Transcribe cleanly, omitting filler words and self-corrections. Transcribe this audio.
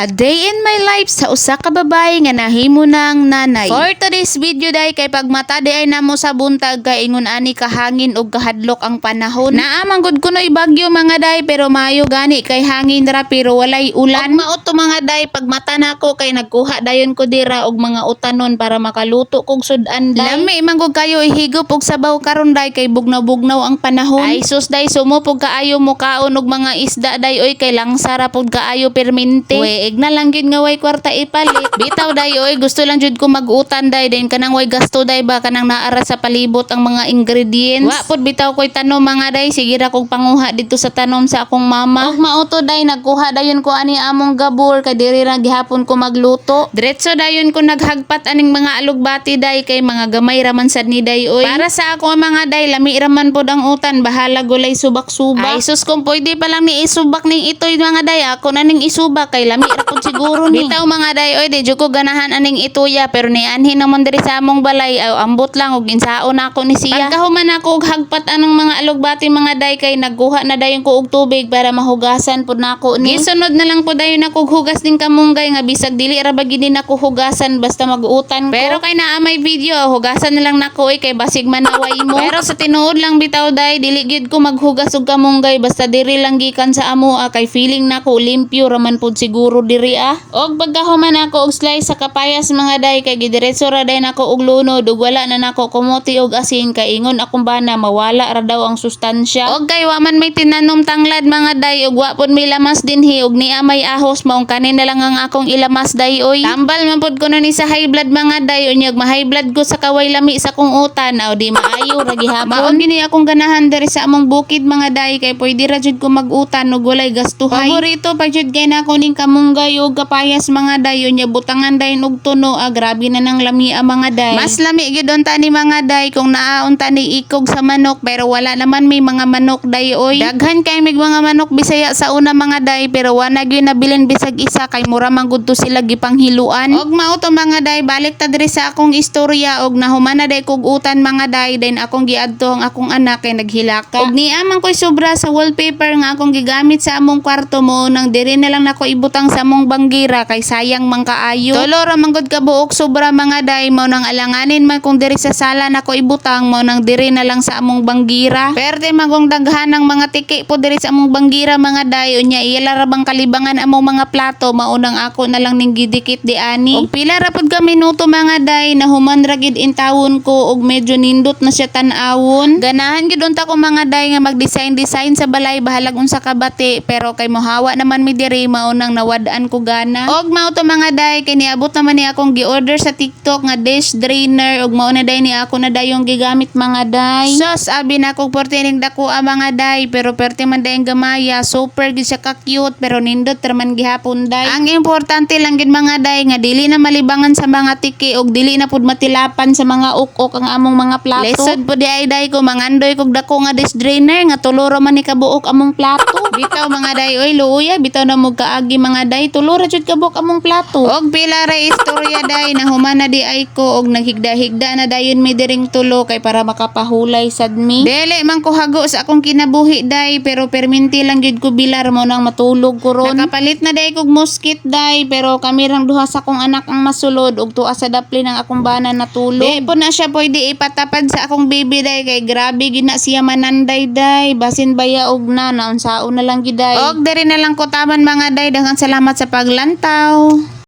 A day in my life sa usa ka babae nga nahimo ng nanay. For today's video day kay pagmata di ay namo sa buntag kay ingon ani kahangin og kahadlok ang panahon. Naamang gud kuno ibagyo mga day pero maayo gani kay hangin ra pero walay ulan. Og mao to mga day pagmata nako kay nagkuha dayon ko dira og mga utanon para makaluto kog sudan day. Lami man gud kayo ihigop og sabaw karon day kay bugnaw-bugnaw ang panahon. Ay sus day sumupog kaayo mo kaon og mga isda day oy kay langsara pud kaayo permente. Weeg na lang gid nga way kwarta ipalit. Bitaw day oy gusto lang jud ko mag-utan day din kanang way gasto day ba kanang naara sa palibot ang mga ingredients. Wa pud bitaw koy tanom mga day sige ra kog panguha dito sa tanom sa akong mama. Og mauto day nagkuha dayon ko ani among gabor kay diri ra gihapon ko magluto. Diretso dayon ko naghagpat aning mga alugbati day kay mga gamay raman sad ni day oy. Para sa ako mga day lami raman pod ang utan bahala gulay subak-subak. Ay sus kung pwede pa lang ni isubak ning itoy mga day ako na ning isubak kay lami ra pud siguro ni. Bitaw mga day oy di jud ko ganahan aning ituya pero ni anhin naman diri sa among balay ay ambot lang og insaon ako ni siya. Pagkahuman ako og hagpat anang mga alugbati mga day kay nagkuha na dayon ko og tubig para mahugasan pud nako ni. Gisunod na lang pud dayon ako hugas ning kamunggay nga bisag dili ra ba gid nako hugasan basta mag-utan ko. Pero kay naa may video hugasan na lang nako kay basig man naway mo. Pero sa tinuod lang bitaw day dili gid ko maghugas og kamunggay basta diri lang gikan sa amo kay feeling nako limpyo raman pud siguro diri Og pagkahuman ako og slice sa kapayas mga day kay gidiretso ra day nako og lunod ug wala na nako kumuti og asin kay ingon akong bana mawala ra daw ang sustansya. Og kay wa man may tinanom tanglad mga day ug wa pud may lamas dinhi ug niya may ahos maong kanin na lang ang akong ilamas day oy. Tambal man pud kuno ni sa high blood mga day unyag ma-high blood ko sa kaway lami sa kong utan aw di maayo ra gihapon. Maon gini akong ganahan diri sa among bukid mga day kay pwede ra jud ko mag-utan ug walay gastuhay. Paborito pa jud kay nako ning kamunggay ug kapayas mga day unya butangan day og tuno grabe na nang lami mga day. Mas lami gyud unta ni mga day kung naaunta ni ikog sa manok pero wala naman may mga manok day oy. Daghan kay mig mga manok Bisaya sa una mga day pero wa na gyud nabilin bisag isa kay mura man gud to sila gipanghiluan. Og mao to mga day balik ta diri sa akong istorya og nahuman na day kog utan mga day then akong giadto ang akong anak kay naghilaka. Og niamang koy sobra sa wallpaper nga akong gigamit sa among kwarto mo nang diri na lang nako ibutang sa among banggira kay sayang man kaayo. Tulo ra man gud kabuok sobra mga day mao nang alanganin man kung diri sa sala nako ibutang mao nang diri na lang sa among banggira. Perte magong daghan ng mga tiki po diri sa among banggira mga day unya iyala ra bang kalibangan among mga plato mao nang ako na lang ning gidikit di ani. Og pila ra pud ka minuto mga day nahuman ra gid intawon ko og medyo nindot na siya tan-awon. Ganahan gid unta ko mga day nga mag-design sa balay bahalag unsa ka bati pero kay mohawa naman mi diri mao nang nawad-an ko gana. Og mao to mga day kay niabot naman ni akong gi-order sa TikTok nga dish drainer og mao na day ni ako na dayong gigamit mga day. Sus abi na kog porte ning dako mga day pero perte man day ang gamaya super gid siya ka cute pero nindot ra man gihapon day. Ang importante lang gid mga day nga dili na malibangan sa mga tiki og dili na pud matilapan sa mga ukok ang among mga plato. Lesod pud di ay day ko mangandoy kog dako nga dish drainer nga tulo ra man ni kabuok among plato. Bitaw mga day oy luya bitaw na mo kaagi mga day tulo ra jud kabuok among plato. Og pila ra istorya day nahuman na di ay ko og naghigda-higda na dayon mi diring tulo kay para makapahulay sad mi. Dili man ko hago sa akong kinabuhi day pero perminti lang jud ko bilar mo nang matulog ko ron. Nakapalit na day kog muskit day pero kami rang duha sa akong anak ang masulod og tuwa sa dapli ng akong bana natulog. Di po na siya pwede ipatapad sa akong baby day kay grabe gid na siya mananday day basin bayaog na naunsaon na lang gid day. Og diri na lang ko taman mga day daghang salamat sa paglantaw.